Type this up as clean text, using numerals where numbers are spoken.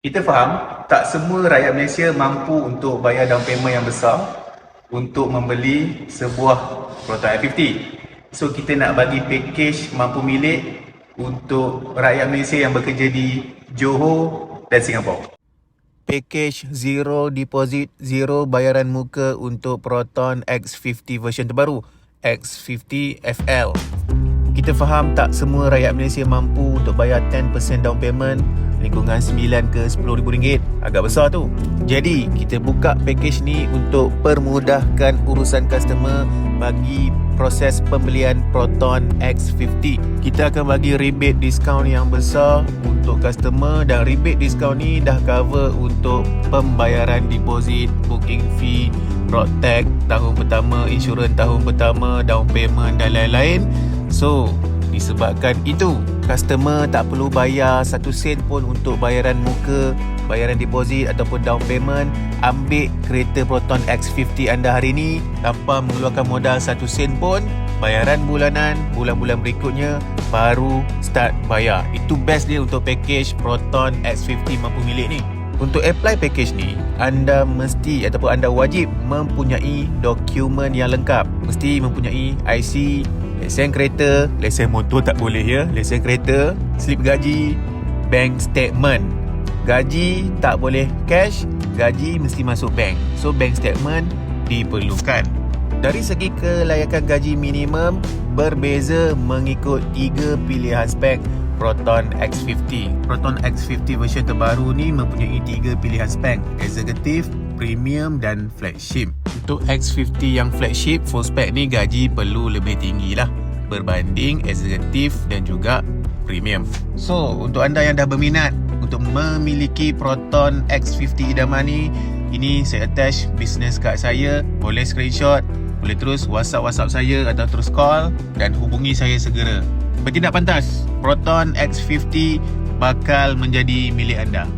Kita faham tak semua rakyat Malaysia mampu untuk bayar down payment yang besar untuk membeli sebuah Proton X50. So kita nak bagi package mampu milik untuk rakyat Malaysia yang bekerja di Johor dan Singapura. Package zero deposit, zero bayaran muka untuk Proton X50 version terbaru, X50 FL. Kita faham tak semua rakyat Malaysia mampu untuk bayar 10% down payment, lingkungan 9 ke 10 ribu ringgit. Agak besar tu. Jadi kita buka package ni untuk permudahkan urusan customer bagi proses pembelian Proton X50. Kita akan bagi rebate diskaun yang besar untuk customer, dan rebate diskaun ni dah cover untuk pembayaran deposit, booking fee, road tax tahun pertama, insurans tahun pertama, down payment dan lain-lain. So, disebabkan itu, customer tak perlu bayar 1 sen pun untuk bayaran muka, bayaran deposit ataupun down payment. Ambil kereta Proton X50 anda hari ini tanpa mengeluarkan modal 1 sen pun. Bayaran bulanan, bulan-bulan berikutnya baru start bayar. Itu best dia untuk package Proton X50 mampu milik ni. Untuk apply package ni, anda mesti ataupun anda wajib mempunyai dokumen yang lengkap. Mesti mempunyai IC, lesen kereta, lesen motor tak boleh ya, lesen kereta, slip gaji, bank statement. Gaji tak boleh cash, gaji mesti masuk bank. So bank statement diperlukan. Dari segi kelayakan gaji minimum berbeza mengikut 3 pilihan spek Proton X50. Proton X50 version terbaru ni mempunyai 3 pilihan spek: executive, premium dan flagship. Untuk X50 yang flagship full spec ni gaji perlu lebih tinggi lah berbanding executive dan juga premium. So untuk anda yang dah berminat untuk memiliki Proton X50 idaman ni, ini saya attach business card saya. Boleh screenshot, boleh terus WhatsApp saya atau terus call dan hubungi saya segera. Bertindak pantas, Proton X50 bakal menjadi milik anda.